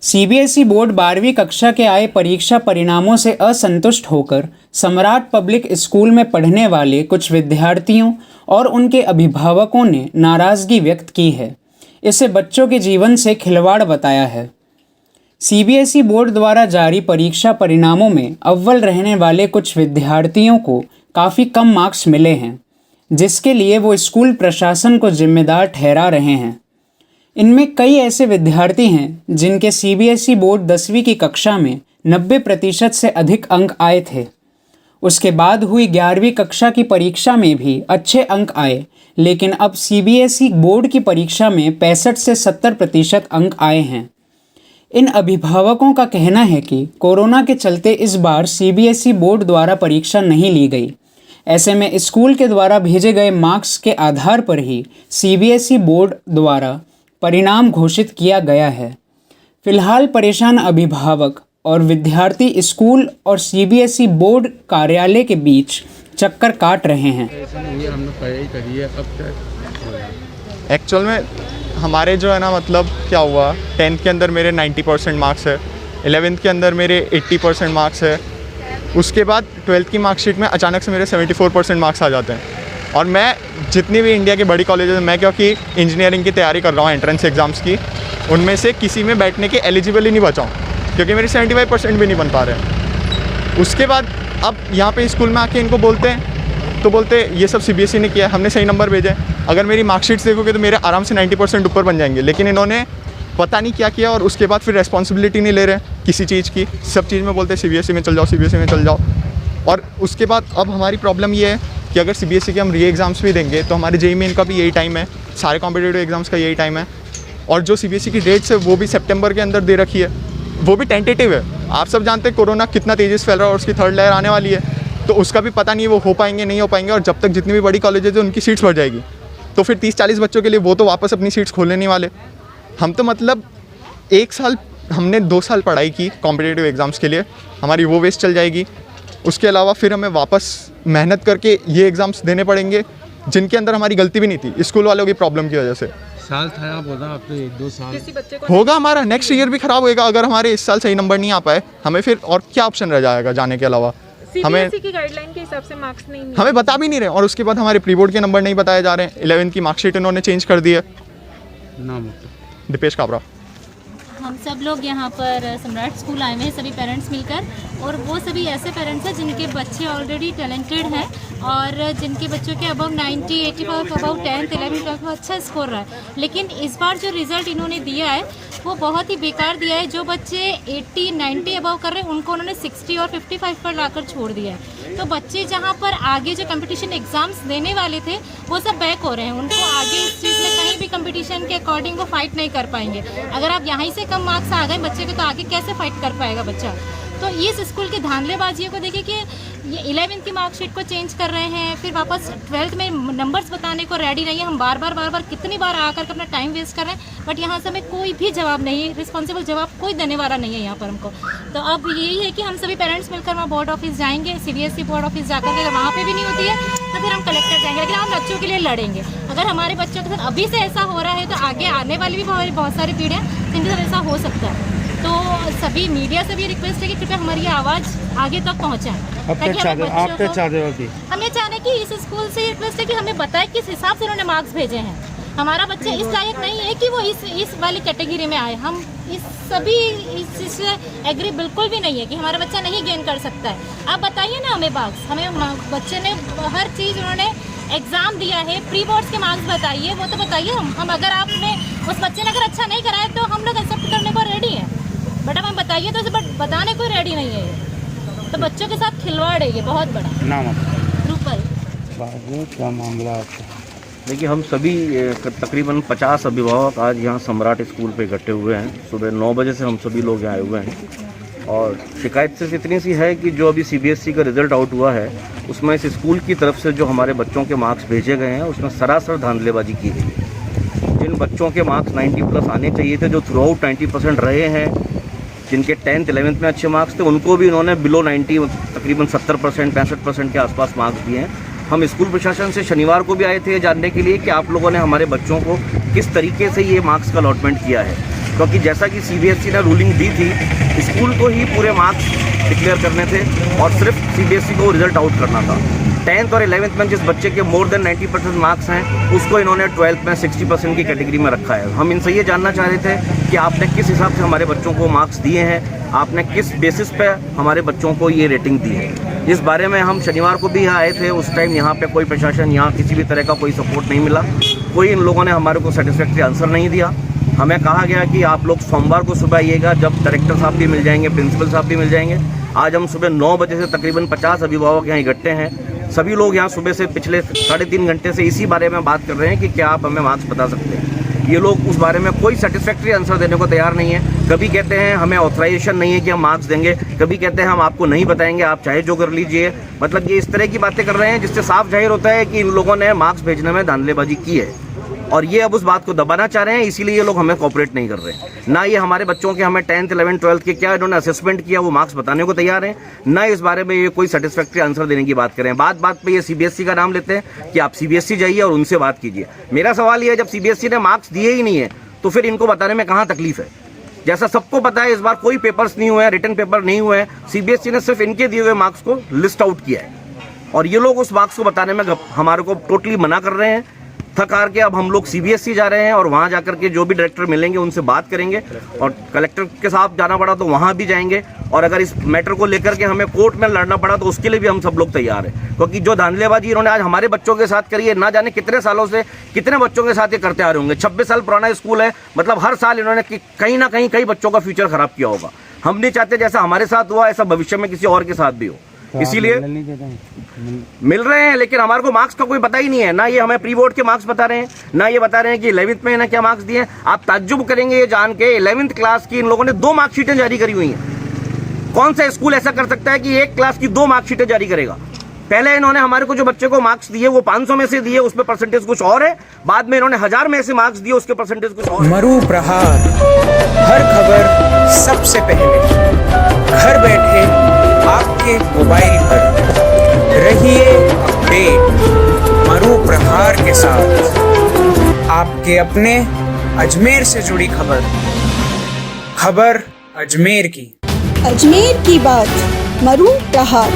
CBSE board 12वीं कक्षा के आए परीक्षा परिणामों से असंतुष्ट होकर सम्राट पब्लिक स्कूल में पढ़ने वाले कुछ विद्यार्थियों और उनके अभिभावकों ने नाराज़गी व्यक्त की है। इसे बच्चों के जीवन से खिलवाड़ बताया है। सीबीएसई बोर्ड द्वारा जारी परीक्षा परिणामों में अव्वल रहने वाले कुछ विद्यार्थियों को काफ़ी कम मार्क्स मिले हैं, जिसके लिए वो स्कूल प्रशासन को जिम्मेदार ठहरा रहे हैं। इनमें कई ऐसे विद्यार्थी हैं जिनके सीबीएसई बोर्ड 10वीं की कक्षा में 90% से अधिक अंक आए थे। उसके बाद हुई 11वीं कक्षा की परीक्षा में भी अच्छे अंक आए, लेकिन अब सीबीएसई बोर्ड की परीक्षा में 65 से 70% अंक आए हैं। इन अभिभावकों का कहना है कि कोरोना के चलते इस बार सीबीएसई बोर्ड द्वारा परीक्षा नहीं ली गई। ऐसे में स्कूल के द्वारा भेजे गए मार्क्स के आधार पर ही सीबीएसई बोर्ड द्वारा परिणाम घोषित किया गया है। फिलहाल परेशान अभिभावक और विद्यार्थी स्कूल और सीबीएसई बोर्ड कार्यालय के बीच चक्कर काट रहे हैं। एक्चुअल में हमारे जो है ना, मतलब क्या हुआ, 10th के अंदर मेरे 90% मार्क्स है, 11th के अंदर मेरे 80% मार्क्स है। उसके बाद 12th की मार्कशीट में अचानक से मेरे 74% मार्क्स आ जाते हैं। और मैं जितनी भी इंडिया की बड़ी कॉलेजेस, मैं क्योंकि इंजीनियरिंग की तैयारी कर रहा हूँ एंट्रेंस एग्ज़ाम्स की, उनमें से किसी में बैठने के एलिजिबल ही नहीं बचा हूँ, क्योंकि मेरे 75% भी नहीं बन पा रहे हैं। उसके बाद अब यहाँ पे स्कूल में आके इनको बोलते हैं तो बोलते ये सब सीबीएसई ने किया, हमने सही नंबर भेजे। अगर मेरी मार्कशीट्स देखोगे तो मेरे आराम से 90% ऊपर बन जाएंगे, लेकिन इन्होंने पता नहीं क्या किया और उसके बाद फिर रेस्पॉन्सिबिलिटी नहीं ले रहे किसी चीज़ की। सब चीज़ में बोलते हैं सीबीएसई में चल जाओ, सीबीएसई में चल जाओ। और उसके बाद अब हमारी प्रॉब्लम ये है कि अगर सीबीएसई के हम री एग्ज़ाम्स भी देंगे तो हमारे जेईई मेन का भी यही टाइम है, सारे कॉम्पिटिटिव एग्ज़ाम्स का यही टाइम है। और जो सीबीएसई की डेट्स है वो भी सितंबर के अंदर दे रखी है, वो भी टेंटेटिव है। आप सब जानते हैं कोरोना कितना तेज़ी से फैल रहा है और उसकी थर्ड लहर आने वाली है, तो उसका भी पता नहीं है वो हो पाएंगे नहीं हो पाएंगे। और जब तक जितनी भी बड़ी कॉलेजेज है उनकी सीट्स बढ़ जाएगी, तो फिर 30-40 बच्चों के लिए वो तो वापस अपनी सीट्स खोलने नहीं वाले। हम तो मतलब 1 साल, हमने 2 साल पढ़ाई की कॉम्पिटिटिव एग्ज़ाम्स के लिए, हमारी वो वेस्ट चल जाएगी। उसके अलावा फिर हमें वापस मेहनत करके ये एग्ज़ाम्स देने पड़ेंगे जिनके अंदर हमारी गलती भी नहीं थी, स्कूल वालों की प्रॉब्लम की वजह से। साल खराब होगा, अब तो 1-2 साल होगा, हमारा नेक्स्ट ईयर भी ख़राब होएगा अगर हमारे इस साल सही नंबर नहीं आ पाए। हमें फिर और क्या ऑप्शन रह जाएगा जाने के अलावा। हमें की गाइडलाइन के हिसाब से मार्क्स नहीं हमें बता भी नहीं रहे, और उसके बाद हमारे प्री बोर्ड के नंबर नहीं बताए जा रहे हैं। 11th की मार्कशीट इन्होंने चेंज कर दी है। नाम दीपेश काबरा। हम सब लोग यहाँ पर सम्राट स्कूल आए हुए हैं, सभी पेरेंट्स मिलकर, और वो सभी ऐसे पेरेंट्स हैं जिनके बच्चे ऑलरेडी टैलेंटेड हैं और जिनके बच्चों के above 90, 85, above 10th, 11th, 12th अच्छा स्कोर रहा है। लेकिन इस बार जो रिज़ल्ट इन्होंने दिया है वो बहुत ही बेकार दिया है। जो बच्चे 80, 90 अबव कर रहे हैं उनको उन्होंने 60 और 55 पर लाकर छोड़ दिया है। तो बच्चे जहाँ पर आगे जो कंपटीशन एग्ज़ाम्स देने वाले थे वो सब बैक हो रहे हैं। उनको आगे इस चीज़ में कहीं भी कंपटीशन के अकॉर्डिंग वो फाइट नहीं कर पाएंगे। अगर आप यहाँ से कम मार्क्स आ गए बच्चे के, तो आगे कैसे फाइट कर पाएगा बच्चा। तो इस स्कूल की धांधलेबाजियों को देखिए कि ये 11th की मार्कशीट को चेंज कर रहे हैं, फिर वापस 12th में नंबर्स बताने को रेडी नहीं है। हम बार बार कितनी बार आकर के अपना टाइम वेस्ट कर रहे हैं, बट यहाँ से हमें कोई भी जवाब नहीं, रिस्पॉन्सिबल जवाब कोई देने वाला नहीं है यहाँ पर हमको। तो अब यही है कि हम सभी पेरेंट्स मिलकर वहाँ बोर्ड ऑफिस जाएंगे, सीबीएसई बोर्ड ऑफिस जाकर के, अगर वहाँ पर भी नहीं होती है तो फिर हम कलेक्टर जाएंगे, लेकिन हम बच्चों के लिए लड़ेंगे। अगर हमारे बच्चों के साथ अभी से ऐसा हो रहा है तो आगे आने वाली भी हमारी बहुत सारी पीढ़ियाँ जिनके साथ ऐसा हो सकता है। तो सभी मीडिया से भी रिक्वेस्ट है कि कृपया हमारी आवाज़ आगे तक पहुँचाएं। हम ये चाहते कि इस स्कूल से रिक्वेस्ट है कि हमें बताएं किस हिसाब से उन्होंने मार्क्स भेजे हैं। हमारा बच्चा इस लायक नहीं है कि वो इस वाली कैटेगरी में आए। हम इससे एग्री बिल्कुल भी नहीं है कि हमारा बच्चा नहीं गेन कर सकता है। आप बताइए ना हमें मार्क्स, हमें बच्चे ने हर चीज़ उन्होंने एग्ज़ाम दिया है, प्री बोर्ड्स के मार्क्स बताइए, वो तो बताइए। हम अगर आपने उस बच्चे ने अगर अच्छा नहीं करा है तो हम लोग एक्सेप्ट करने को रेडी हैं, बट हमें बताइए तो, बट बताने को रेडी नहीं है ये। तो बच्चों के साथ खिलवाड़ है ये बहुत बड़ा। नाम रूपल। क्या मामला आपका? देखिए, हम सभी तकरीबन 50 अभिभावक आज यहाँ सम्राट स्कूल पे इकट्ठे हुए हैं। सुबह 9 बजे से हम सभी लोग यहाँ आए हुए हैं और शिकायत सिर्फ इतनी सी है कि जो अभी सीबीएसई का रिज़ल्ट आउट हुआ है उसमें इस स्कूल की तरफ से जो हमारे बच्चों के मार्क्स भेजे गए हैं उसमें सरासर धांधलेबाजी की गई है। जिन बच्चों के मार्क्स 90+ आने चाहिए थे, जो थ्रू आउट 90% रहे हैं, जिनके 10th, 11th में अच्छे मार्क्स थे, उनको भी इन्होंने बिलो 90 तकरीबन 70%, 65% के आसपास मार्क्स दिए हैं। हम स्कूल प्रशासन से शनिवार को भी आए थे जानने के लिए कि आप लोगों ने हमारे बच्चों को किस तरीके से ये मार्क्स का अलॉटमेंट किया है। क्योंकि जैसा कि सीबीएसई ने रूलिंग दी थी, स्कूल को ही पूरे मार्क्स डिक्लेयर करने थे और सिर्फ सीबीएसई को रिजल्ट आउट करना था। 10th और 11th में जिस बच्चे के मोर देन 90% मार्क्स हैं, उसको इन्होंने 12th में 60% की कैटेगरी में रखा है। हम इनसे ये जानना चाह रहे थे कि आपने किस हिसाब से हमारे बच्चों को मार्क्स दिए हैं, आपने किस बेसिस पे हमारे बच्चों को ये रेटिंग दी है। इस बारे में हम शनिवार को भी यहाँ आए थे। उस टाइम यहाँ पे कोई प्रशासन, यहाँ किसी भी तरह का कोई सपोर्ट नहीं मिला। कोई इन लोगों ने हमारे को सेटिस्फैक्ट्री आंसर नहीं दिया। हमें कहा गया कि आप लोग सोमवार को सुबह आइएगा, जब डायरेक्टर साहब भी मिल जाएंगे, प्रिंसिपल साहब भी मिल जाएंगे। आज हम सुबह 9 बजे से तकरीबन 50 अभिभावक यहाँ इकट्ठे हैं। सभी लोग यहाँ सुबह से पिछले 3.5 घंटे से इसी बारे में बात कर रहे हैं कि क्या आप हमें मार्क्स बता सकते हैं। ये लोग उस बारे में कोई सेटिस्फैक्ट्री आंसर देने को तैयार नहीं है। कभी कहते हैं हमें ऑथराइजेशन नहीं है कि हम मार्क्स देंगे, कभी कहते हैं हम आपको नहीं बताएंगे, आप चाहे जो कर लीजिए। मतलब ये इस तरह की बातें कर रहे हैं जिससे साफ जाहिर होता है कि इन लोगों ने मार्क्स भेजने में धांधलेबाजी की है और ये अब उस बात को दबाना चाह रहे हैं। इसीलिए ये लोग हमें कोऑपरेट नहीं कर रहे हैं। ना ये हमारे बच्चों के हमें 10th, 11th, 12th के क्या इन्होंने असेसमेंट किया वो मार्क्स बताने को तैयार हैं, ना इस बारे में ये कोई सेटिस्फैक्ट्री आंसर देने की बात करें। बात बात पे ये सीबीएसई का नाम लेते हैं कि आप सीबीएसई जाइए और उनसे बात कीजिए। मेरा सवाल ये है, जब सीबीएसई ने मार्क्स दिए ही नहीं है तो फिर इनको बताने में कहाँ तकलीफ है। जैसा सबको पता है, इस बार कोई पेपर्स नहीं हुए हैं, रिटन पेपर नहीं हुए हैं। सीबीएसई ने सिर्फ इनके दिए हुए मार्क्स को लिस्ट आउट किया है और ये लोग उस मार्क्स को बताने में हमारे को टोटली मना कर रहे हैं। थक हार के अब हम लोग सीबीएसई जा रहे हैं और वहाँ जाकर के जो भी डायरेक्टर मिलेंगे उनसे बात करेंगे और कलेक्टर के साथ जाना पड़ा तो वहाँ भी जाएंगे। और अगर इस मैटर को लेकर के हमें कोर्ट में लड़ना पड़ा तो उसके लिए भी हम सब लोग तैयार हैं, क्योंकि जो धांधलेबाजी इन्होंने आज हमारे बच्चों के साथ करी है, ना जाने कितने सालों से कितने बच्चों के साथ ये करते आ रहे होंगे। 26 साल पुराना स्कूल है, मतलब हर साल इन्होंने कहीं ना कहीं कई बच्चों का फ्यूचर खराब किया होगा। हम नहीं चाहते जैसा हमारे साथ हुआ ऐसा भविष्य में किसी और के साथ भी हो। इसीलिए मिल रहे हैं, लेकिन हमारे को मार्क्स का कोई पता ही नहीं है। ना ये हमें प्री बोर्ड के मार्क्स बता रहे हैं, ना ये बता रहे हैं कि 11th में इन्हें क्या मार्क्स दिए। आप ताज्जुब करेंगे ये जान के, 11th क्लास की इन लोगों ने 2 मार्कशीटें जारी करी हुई हैं। कौन सा स्कूल ऐसा कर सकता है कि एक क्लास की 2 मार्कशीटें जारी करेगा। पहले इन्होंने हमारे को जो बच्चे को मार्क्स दिए वो 500 में से दिए, उसमें परसेंटेज कुछ और है। बाद में इन्होंने 1000 में से मार्क्स दिए, उसके परसेंटेज कुछ और। मरु प्रहार, हर खबर सबसे पहले घर बैठे आपके मोबाइल पर। रहिए अपडेट मरु प्रहार के साथ। आपके अपने अजमेर से जुड़ी खबर अजमेर की। अजमेर की बात मरु प्रहार।